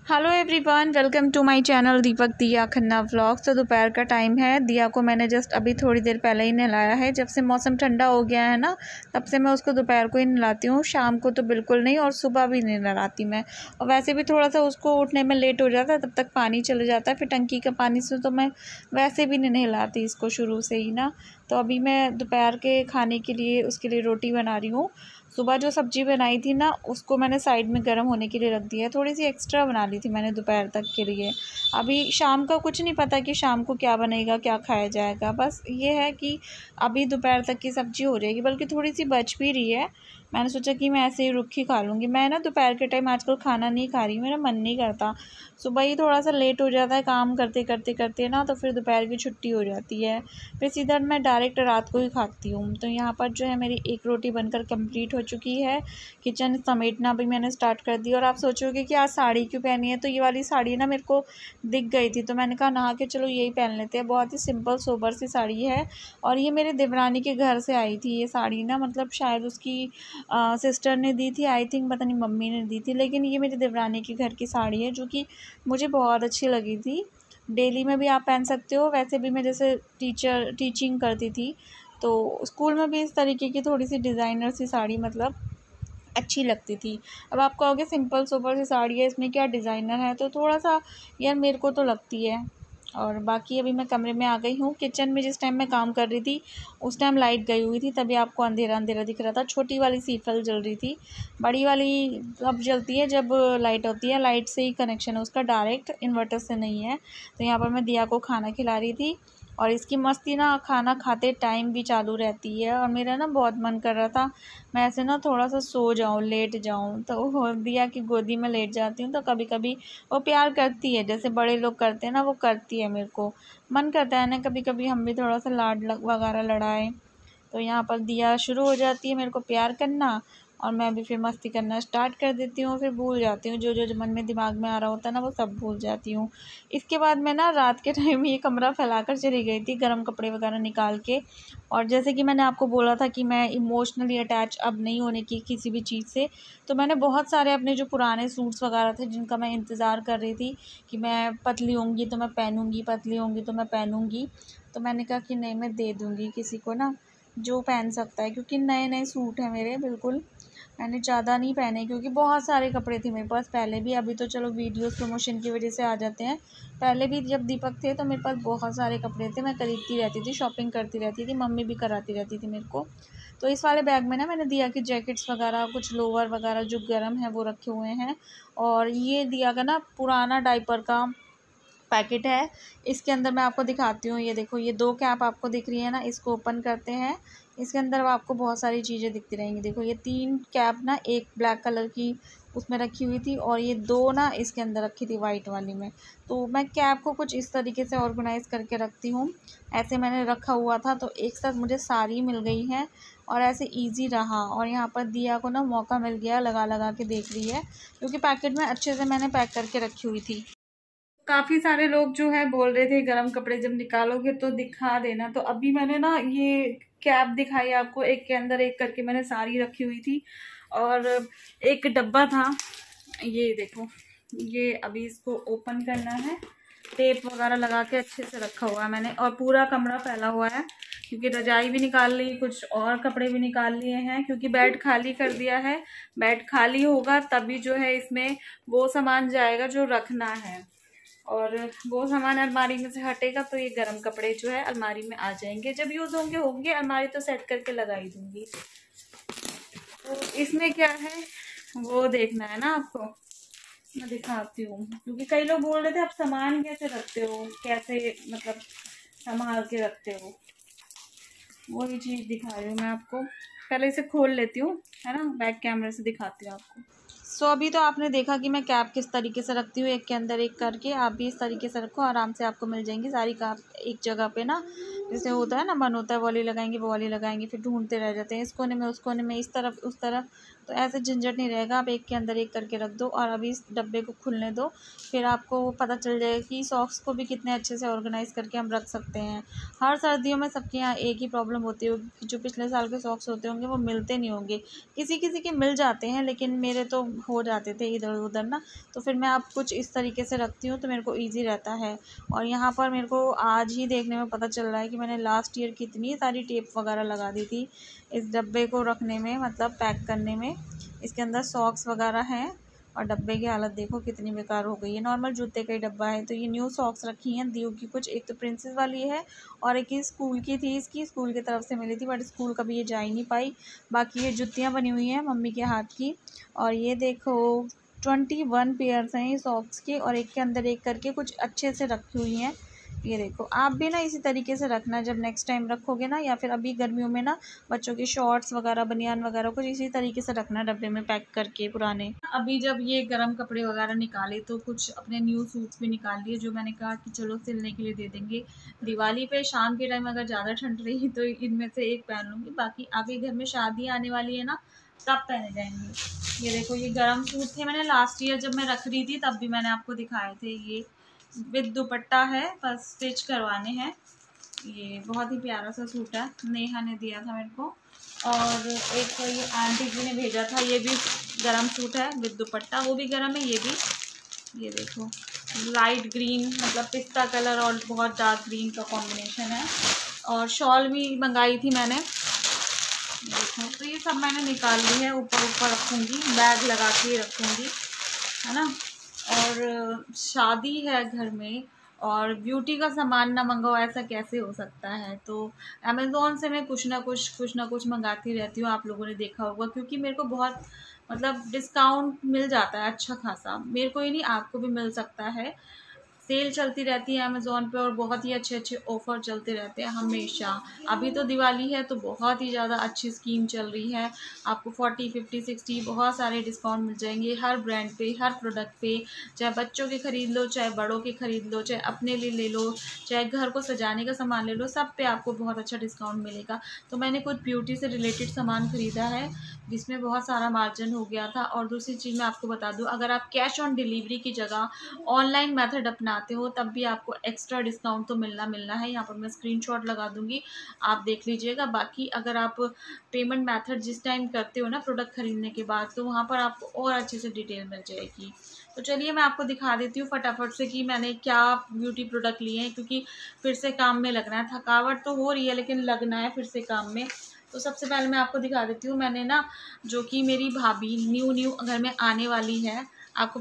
Hello everyone, welcome to my channel Deepak Diya Khanna vlogs. तो दोपहर का टाइम है। दिया को मैंने जस्ट अभी थोड़ी देर पहले ही नहलाया है। जब से मौसम ठंडा हो गया है ना, तब से मैं उसको दोपहर को ही नहलाती हूँ। शाम को तो बिल्कुल नहीं, और सुबह भी नहीं नहलाती मैं। और वैसे भी थोड़ा सा उसको उठने में लेट हो जाता है, तब तक पानी चले जाता है। फिर टंकी का पानी से तो मैं वैसे भी नहीं नहलाती इसको शुरू से ही ना। तो अभी मैं दोपहर के खाने के लिए उसके लिए रोटी बना रही हूँ। सुबह जो सब्ज़ी बनाई थी ना, उसको मैंने साइड में गर्म होने के लिए रख दिया है। थोड़ी सी एक्स्ट्रा बना ली थी मैंने दोपहर तक के लिए। अभी शाम का कुछ नहीं पता कि शाम को क्या बनेगा, क्या खाया जाएगा। बस ये है कि अभी दोपहर तक की सब्ज़ी हो जाएगी, बल्कि थोड़ी सी बच भी रही है। मैंने सोचा कि मैं ऐसे ही रुखी खा लूँगी। मैं ना दोपहर के टाइम आजकल खाना नहीं खा रही, मेरा मन नहीं करता। सुबह ही थोड़ा सा लेट हो जाता है काम करते करते करते ना, तो फिर दोपहर की छुट्टी हो जाती है। फिर सीधा मैं डायरेक्ट रात को ही खाती हूँ। तो यहाँ पर जो है मेरी एक रोटी बनकर कंप्लीट हो चुकी है। किचन समेटना भी मैंने स्टार्ट कर दिया। और आप सोचोगे कि आज साड़ी क्यों पहनी है, तो ये वाली साड़ी ना मेरे को दिख गई थी, तो मैंने कहा नहा के चलो यही पहन लेते हैं। बहुत ही सिंपल सोबर सी साड़ी है, और ये मेरे देवरानी के घर से आई थी ये साड़ी ना। मतलब शायद उसकी सिस्टर ने दी थी, आई थिंक, पता नहीं मम्मी ने दी थी, लेकिन ये मेरी देवरानी के घर की साड़ी है, जो कि मुझे बहुत अच्छी लगी थी। डेली में भी आप पहन सकते हो। वैसे भी मैं जैसे टीचिंग करती थी, तो स्कूल में भी इस तरीके की थोड़ी सी डिज़ाइनर सी साड़ी मतलब अच्छी लगती थी। अब आप कहोगे सिंपल सोबर सी साड़ी है, इसमें क्या डिज़ाइनर है, तो थोड़ा सा यार मेरे को तो लगती है। और बाकी अभी मैं कमरे में आ गई हूँ। किचन में जिस टाइम मैं काम कर रही थी, उस टाइम लाइट गई हुई थी, तभी आपको अंधेरा अंधेरा दिख रहा था। छोटी वाली सीफल जल रही थी, बड़ी वाली अब जलती है जब लाइट होती है। लाइट से ही कनेक्शन है उसका, डायरेक्ट इन्वर्टर से नहीं है। तो यहाँ पर मैं दिया को खाना खिला रही थी, और इसकी मस्ती ना खाना खाते टाइम भी चालू रहती है। और मेरा ना बहुत मन कर रहा था मैं ऐसे ना थोड़ा सा सो जाऊँ, लेट जाऊँ, तो दिया की गोदी में लेट जाती हूँ। तो कभी कभी वो प्यार करती है, जैसे बड़े लोग करते हैं ना, वो करती है। मेरे को मन करता है ना कभी कभी हम भी थोड़ा सा लाड वगैरह लड़ाएं। तो यहाँ पर दिया शुरू हो जाती है मेरे को प्यार करना, और मैं भी फिर मस्ती करना स्टार्ट कर देती हूँ। फिर भूल जाती हूँ जो जो मन में दिमाग में आ रहा होता है ना, वो सब भूल जाती हूँ। इसके बाद मैं ना रात के टाइम ये कमरा फैलाकर चली गई थी, गर्म कपड़े वगैरह निकाल के। और जैसे कि मैंने आपको बोला था कि मैं इमोशनली अटैच अब नहीं होने की किसी भी चीज़ से, तो मैंने बहुत सारे अपने जो पुराने सूट्स वगैरह थे, जिनका मैं इंतज़ार कर रही थी कि मैं पतली होंगी तो मैं पहनूँगी, पतली होंगी तो मैं पहनूँगी, तो मैंने कहा कि नहीं, मैं दे दूँगी किसी को ना जो पहन सकता है। क्योंकि नए नए सूट हैं मेरे, बिल्कुल मैंने ज़्यादा नहीं पहने, क्योंकि बहुत सारे कपड़े थे मेरे पास पहले भी। अभी तो चलो वीडियोस प्रमोशन की वजह से आ जाते हैं, पहले भी जब दीपक थे तो मेरे पास बहुत सारे कपड़े थे। मैं खरीदती रहती थी, शॉपिंग करती रहती थी, मम्मी भी कराती रहती थी मेरे को। तो इस वाले बैग में ना मैंने दिया कि जैकेट्स वगैरह, कुछ लोअर वगैरह जो गर्म है वो रखे हुए हैं। और ये दिया का ना पुराना डाइपर का पैकेट है। इसके अंदर मैं आपको दिखाती हूँ, ये देखो, ये 2 कैप आपको दिख रही है ना, इसको ओपन करते हैं। इसके अंदर आपको बहुत सारी चीज़ें दिखती रहेंगी। देखो ये 3 कैप ना, एक ब्लैक कलर की उसमें रखी हुई थी, और ये 2 ना इसके अंदर रखी थी वाइट वाली में। तो मैं कैप को कुछ इस तरीके से ऑर्गेनाइज़ करके रखती हूँ। ऐसे मैंने रखा हुआ था, तो एक साथ मुझे सारी मिल गई हैं, और ऐसे ईज़ी रहा। और यहाँ पर दिया को ना मौका मिल गया, लगा लगा के देख रही है, क्योंकि पैकेट में अच्छे से मैंने पैक करके रखी हुई थी। काफ़ी सारे लोग जो है बोल रहे थे गर्म कपड़े जब निकालोगे तो दिखा देना, तो अभी मैंने ना ये कैप दिखाई आपको, एक के अंदर एक करके मैंने सारी रखी हुई थी। और एक डब्बा था, ये देखो, ये अभी इसको ओपन करना है। टेप वगैरह लगा के अच्छे से रखा हुआ है मैंने, और पूरा कमरा फैला हुआ है, क्योंकि रजाई भी निकाल ली, कुछ और कपड़े भी निकाल लिए हैं, क्योंकि बेड खाली कर दिया है। बेड खाली होगा तभी जो है इसमें वो सामान जाएगा जो रखना है, और वो सामान अलमारी में से हटेगा, तो ये गर्म कपड़े जो है अलमारी में आ जाएंगे। जब यूज़ होंगे होंगे, अलमारी तो सेट करके लगा ही दूंगी। तो इसमें क्या है वो देखना है ना आपको, मैं दिखाती हूँ। क्योंकि कई लोग बोल रहे थे आप सामान कैसे रखते हो, कैसे मतलब संभाल के रखते हो, वही चीज़ दिखा रही हूँ मैं आपको। पहले इसे खोल लेती हूँ, है ना, बैक कैमरे से दिखाती हूँ आपको। सो अभी तो आपने देखा कि मैं कैप किस तरीके से रखती हूँ, एक के अंदर एक करके। आप भी इस तरीके से रखो, आराम से आपको मिल जाएंगी सारी कैप एक जगह पे ना। जैसे होता है ना, मन होता है वो वाली लगाएंगे, वो वाली लगाएंगे, फिर ढूंढते रह जाते हैं, इस कोने में उस कोने में, इस तरफ उस तरफ। तो ऐसे झंझट नहीं रहेगा, आप एक के अंदर एक करके रख दो और अभी इस डब्बे को खुलने दो, फिर आपको पता चल जाएगा कि सॉक्स को भी कितने अच्छे से ऑर्गेनाइज़ करके हम रख सकते हैं। हर सर्दियों में सबके यहाँ एक ही प्रॉब्लम होती होगी कि जो पिछले साल के सॉक्स होते होंगे वो मिलते नहीं होंगे, किसी किसी के मिल जाते हैं, लेकिन मेरे तो हो जाते थे इधर उधर ना, तो फिर मैं अब कुछ इस तरीके से रखती हूँ तो मेरे को ईज़ी रहता है। और यहाँ पर मेरे को आज ही देखने में पता चल रहा है कि मैंने लास्ट ईयर कितनी सारी टेप वगैरह लगा दी थी इस डब्बे को रखने में, मतलब पैक करने में। इसके अंदर सॉक्स वगैरह हैं और डब्बे की हालत देखो कितनी बेकार हो गई है। नॉर्मल जूते का ही डब्बा है। तो ये न्यू सॉक्स रखी हैं दीव की, कुछ एक तो प्रिंसेस वाली है और एक ही स्कूल की थी, इसकी स्कूल की तरफ से मिली थी, बट स्कूल कभी ये जा ही नहीं पाई। बाकी ये जुतियाँ बनी हुई हैं मम्मी के हाथ की। और ये देखो 21 पेयर्स हैं ये सॉक्स के, और एक के अंदर एक करके कुछ अच्छे से रखी हुई हैं। ये देखो, आप भी ना इसी तरीके से रखना जब नेक्स्ट टाइम रखोगे ना, या फिर अभी गर्मियों में ना बच्चों की शॉर्ट्स वगैरह बनियान वगैरह कुछ इसी तरीके से रखना डब्बे में पैक करके पुराने। अभी जब ये गर्म कपड़े वगैरह निकाले तो कुछ अपने न्यू सूट्स भी निकाल लिए, जो मैंने कहा कि चलो सिलने के लिए दे देंगे दिवाली पे। शाम के टाइम अगर ज़्यादा ठंड रही तो इनमें से एक पहन लूँगी, बाकी आगे घर में शादी आने वाली है ना तब पहने जाएंगे। ये देखो, ये गर्म सूट थे, मैंने लास्ट ईयर जब मैं रख रही थी तब भी मैंने आपको दिखाए थे। ये विद दुपट्टा है, बस स्टिच करवाने हैं। ये बहुत ही प्यारा सा सूट है, नेहा ने दिया था मेरे को। और एक ये आंटी जी ने भेजा था, ये भी गरम सूट है विद दुपट्टा, वो भी गरम है ये भी। ये देखो लाइट ग्रीन, मतलब पिस्ता कलर और बहुत डार्क ग्रीन का कॉम्बिनेशन है। और शॉल भी मंगाई थी मैंने, देखो। तो ये सब मैंने निकाल ली है, ऊपर ऊपर रखूँगी, बैग लगा के रखूँगी, है ना। और शादी है घर में और ब्यूटी का सामान ना मंगाओ, ऐसा कैसे हो सकता है। तो अमेज़ोन से मैं कुछ ना कुछ मंगाती रहती हूँ, आप लोगों ने देखा होगा, क्योंकि मेरे को बहुत मतलब डिस्काउंट मिल जाता है अच्छा खासा। मेरे को ही नहीं, आपको भी मिल सकता है। सेल चलती रहती है अमेज़ोन पे और बहुत ही अच्छे अच्छे ऑफ़र चलते रहते हैं हमेशा। अभी तो दिवाली है तो बहुत ही ज़्यादा अच्छी स्कीम चल रही है, आपको 40 50 60 बहुत सारे डिस्काउंट मिल जाएंगे हर ब्रांड पे, हर प्रोडक्ट पे। चाहे बच्चों के ख़रीद लो, चाहे बड़ों के ख़रीद लो, चाहे अपने लिए ले लो, चाहे घर को सजाने का सामान ले लो, सब पे आपको बहुत अच्छा डिस्काउंट मिलेगा। तो मैंने कुछ ब्यूटी से रिलेटेड सामान ख़रीदा है जिसमें बहुत सारा मार्जिन हो गया था। और दूसरी चीज़ मैं आपको बता दूँ, अगर आप कैश ऑन डिलीवरी की जगह ऑनलाइन मेथड अपनाते हो तब भी आपको एक्स्ट्रा डिस्काउंट तो मिलना है। यहाँ पर मैं स्क्रीनशॉट लगा दूंगी, आप देख लीजिएगा। बाकी अगर आप पेमेंट मेथड जिस टाइम करते हो ना प्रोडक्ट खरीदने के बाद, तो वहाँ पर आपको और अच्छे से डिटेल मिल जाएगी। तो चलिए मैं आपको दिखा देती हूँ फटाफट से कि मैंने क्या ब्यूटी प्रोडक्ट लिए हैं, क्योंकि फिर से काम में लगना है। थकावट तो हो रही है लेकिन लगना है फिर से काम में। तो सबसे पहले मैं आपको दिखा देती हूँ, मैंने ना, जो कि मेरी भाभी न्यू घर में आने वाली है, आपको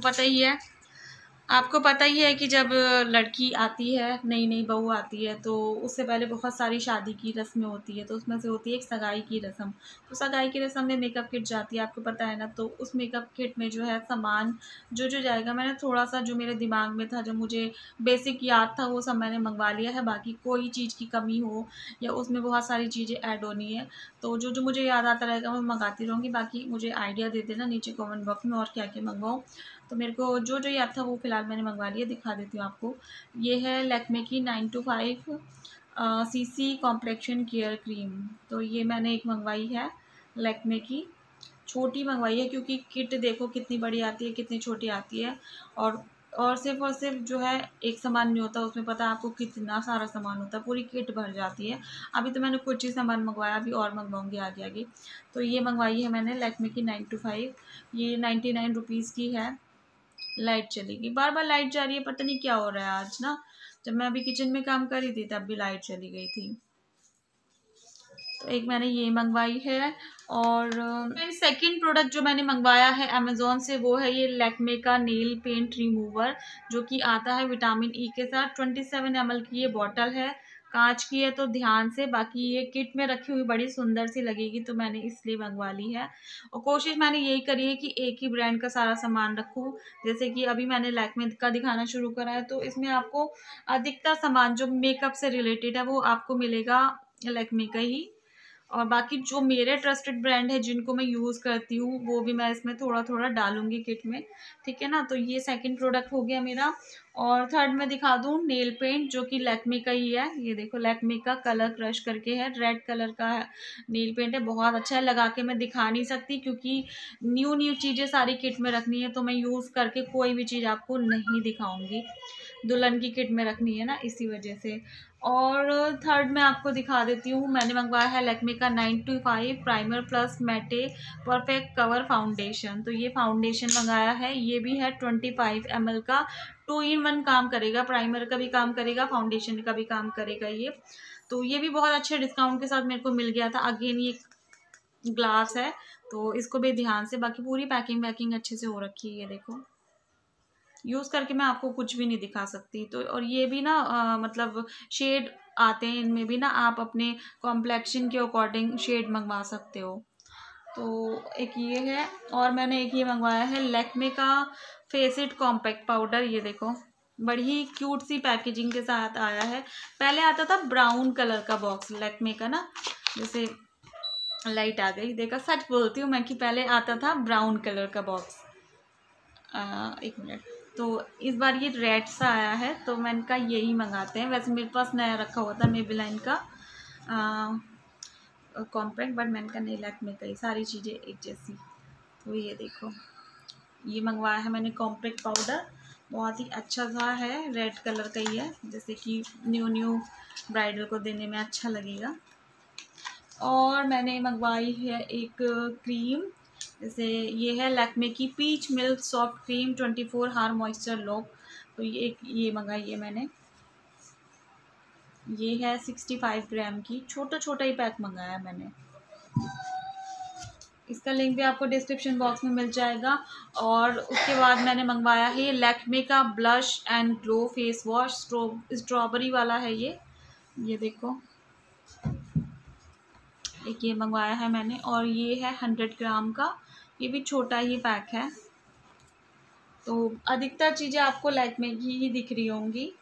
पता ही है कि जब लड़की आती है, नई बहू आती है, तो उससे पहले बहुत सारी शादी की रस्में होती है। तो उसमें से होती है एक सगाई की रस्म। तो सगाई की रस्म में मेकअप किट जाती है, आपको पता है ना। तो उस मेकअप किट में जो है सामान जो जाएगा, मैंने थोड़ा सा जो मेरे दिमाग में था, जो मुझे बेसिक याद था, वो सब मैंने मंगवा लिया है। बाकी कोई चीज़ की कमी हो या उसमें बहुत सारी चीज़ें ऐड होनी है तो जो मुझे याद आता रहेगा मैं मंगाती रहूँगी। बाकी मुझे आइडिया दे देना नीचे कमेंट बॉक्स में और क्या क्या मंगवाऊँ। तो मेरे को जो याद था वो फ़िलहाल मैंने मंगवा लिया, दिखा देती हूँ आपको। ये है लैक्मे की 925 सीसी कॉम्प्लेक्शन केयर क्रीम। तो ये मैंने एक मंगवाई है लैक्मे की, छोटी मंगवाई है क्योंकि किट देखो कितनी बड़ी आती है कितनी छोटी आती है। और सिर्फ जो है एक सामान नहीं होता उसमें, पता है आपको कितना सारा सामान होता है, पूरी किट भर जाती है। अभी तो मैंने कुछ ही सामान मंगवाया, अभी और मंगवाऊंगी आगे आगे। तो ये मंगवाई है मैंने लैक्मे की 925, ये 99 रुपीज़ की है। लाइट चली गई, बार लाइट जा रही है, पता नहीं क्या हो रहा है आज ना। जब मैं अभी किचन में काम कर रही थी तब भी लाइट चली गई थी। तो एक मैंने ये मंगवाई है। और सेकंड प्रोडक्ट जो मैंने मंगवाया है अमेज़ोन से वो है ये लैक्मे का नेल पेंट रिमूवर, जो कि आता है विटामिन ई के साथ। 27 ml की ये बॉटल है, कांच की है तो ध्यान से। बाकी ये किट में रखी हुई बड़ी सुंदर सी लगेगी तो मैंने इसलिए मंगवा ली है। और कोशिश मैंने यही करी है कि एक ही ब्रांड का सारा सामान रखूं। जैसे कि अभी मैंने लैक्मे का दिखाना शुरू करा है, तो इसमें आपको अधिकतर सामान जो मेकअप से रिलेटेड है वो आपको मिलेगा लैक्मे का ही। और बाकी जो मेरे ट्रस्टेड ब्रांड है जिनको मैं यूज़ करती हूँ वो भी मैं इसमें थोड़ा थोड़ा डालूंगी किट में, ठीक है ना। तो ये सेकंड प्रोडक्ट हो गया मेरा। और थर्ड में दिखा दूं नेल पेंट, जो कि लैक्मे का ही है। ये देखो लैक्मे का कलर क्रश करके है, रेड कलर का है, नेल पेंट है, बहुत अच्छा है। लगा के मैं दिखा नहीं सकती क्योंकि न्यू न्यू चीज़ें सारी किट में रखनी है, तो मैं यूज़ करके कोई भी चीज़ आपको नहीं दिखाऊंगी। दुल्हन की किट में रखनी है ना, इसी वजह से। और थर्ड में आपको दिखा देती हूँ, मैंने मंगवाया है लैक्मे का 925 प्राइमर प्लस मैटे परफेक्ट कवर फाउंडेशन। तो ये फाउंडेशन मंगाया है, ये भी है 25 ml का। 2 in 1 काम करेगा, प्राइमर का भी काम करेगा, फाउंडेशन का भी काम करेगा ये। तो ये भी बहुत अच्छे डिस्काउंट के साथ मेरे को मिल गया था। अगेन ये ग्लास है, तो इसको भी ध्यान से, बाकी पूरी पैकिंग वैकिंग अच्छे से हो रखी है। ये देखो यूज़ करके मैं आपको कुछ भी नहीं दिखा सकती। तो और ये भी ना मतलब शेड आते हैं इनमें भी ना, आप अपने कॉम्प्लेक्शन के अकॉर्डिंग शेड मंगवा सकते हो। तो एक ये है, और मैंने एक ये मंगवाया है लैक्मे का फेसिट कॉम्पैक्ट पाउडर। ये देखो बड़ी ही क्यूट सी पैकेजिंग के साथ आया है। पहले आता था ब्राउन कलर का बॉक्स लैक्मे का ना, जैसे लाइट आ गई, देखा सच बोलती हूँ मैं कि पहले आता था ब्राउन कलर का बॉक्स। एक मिनट, तो इस बार ये रेड सा आया है, तो मैंने कहा यही मंगाते हैं। वैसे मेरे पास नया रखा हुआ था मेबेलिन का कॉम्पैक्ट, बट मैंने कहा नहीं लैक्मे का ही, सारी चीज़ें एक जैसी। तो ये देखो ये मंगवाया है मैंने कॉम्पैक्ट पाउडर, बहुत ही अच्छा सा है, रेड कलर का ही है, जैसे कि न्यू ब्राइडल को देने में अच्छा लगेगा। और मैंने मंगवाई है एक क्रीम, जैसे ये है लैक्मे की पीच मिल्क सॉफ्ट क्रीम 24 हार मॉइस्चर लॉक। तो ये मंगाई है मैंने, ये है 65 ग्राम की, छोटा छोटा ही पैक मंगाया मैंने। इसका लिंक भी आपको डिस्क्रिप्शन बॉक्स में मिल जाएगा। और उसके बाद मैंने मंगवाया है लैक्मे का blush and glow face wash, strawberry वाला है ये देखो एक ये मंगवाया है मैंने। और ये है 100 ग्राम का, ये भी छोटा ही पैक है। तो अधिकतर चीज़ें आपको लैक्मे की ही दिख रही होंगी।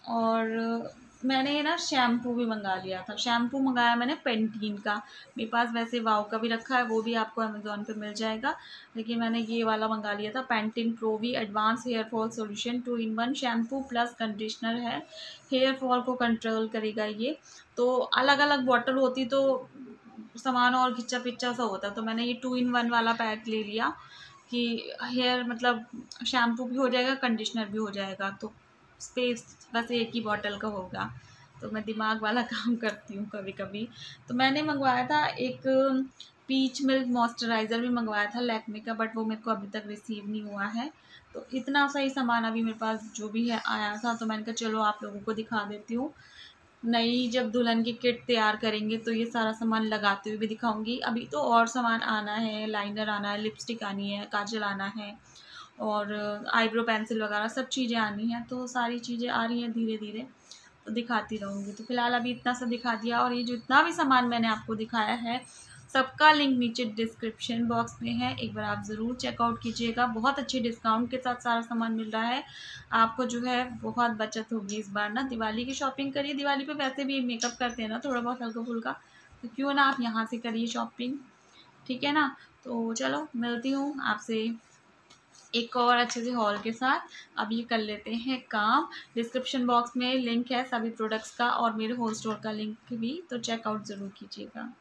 और मैंने ना शैम्पू भी मंगा लिया था, शैम्पू मंगाया मैंने पेंटीन का। मेरे पास वैसे वाव का भी रखा है, वो भी आपको अमेज़ॉन पे मिल जाएगा, लेकिन मैंने ये वाला मंगा लिया था Pantene pro V advance hair fall solution 2 in 1 shampoo plus conditioner है, हेयर फॉल को कंट्रोल करेगा ये। तो अलग अलग बॉटल होती तो सामान और खिंचा पिच्चा सा होता, तो मैंने ये 2 in 1 वाला पैक ले लिया कि हेयर मतलब शैम्पू भी हो जाएगा, कंडीशनर भी हो जाएगा, तो स्पेस बस एक ही बॉटल का होगा। तो मैं दिमाग वाला काम करती हूँ कभी कभी। तो मैंने मंगवाया था एक पीच मिल्क मॉइस्चराइज़र भी मंगवाया था लैक्मे का, बट वो मेरे को अभी तक रिसीव नहीं हुआ है। तो इतना सही सामान अभी मेरे पास जो भी है आया था, तो मैंने कहा चलो आप लोगों को दिखा देती हूँ। नई जब दुल्हन की किट तैयार करेंगे तो ये सारा सामान लगाते हुए भी दिखाऊंगी। अभी तो और सामान आना है, लाइनर आना है, लिपस्टिक आनी है, काजल आना है, और आईब्रो पेंसिल वगैरह सब चीज़ें आनी हैं। तो सारी चीज़ें आ रही हैं धीरे धीरे, तो दिखाती रहूँगी। तो फिलहाल अभी इतना सा दिखा दिया। और ये जो इतना भी सामान मैंने आपको दिखाया है, सबका लिंक नीचे डिस्क्रिप्शन बॉक्स में है, एक बार आप ज़रूर चेकआउट कीजिएगा। बहुत अच्छे डिस्काउंट के साथ सारा सामान मिल रहा है आपको, जो है बहुत बचत होगी इस बार ना। दिवाली की शॉपिंग करिए, दिवाली पे वैसे भी मेकअप करते हैं ना थोड़ा बहुत हल्का फुल्का, तो क्यों ना आप यहाँ से करिए शॉपिंग, ठीक है ना। तो चलो मिलती हूँ आपसे एक और अच्छे से हॉल के साथ। अब ये कर लेते हैं काम। डिस्क्रिप्शन बॉक्स में लिंक है सभी प्रोडक्ट्स का और मेरे होल स्टोर का लिंक भी, तो चेकआउट ज़रूर कीजिएगा।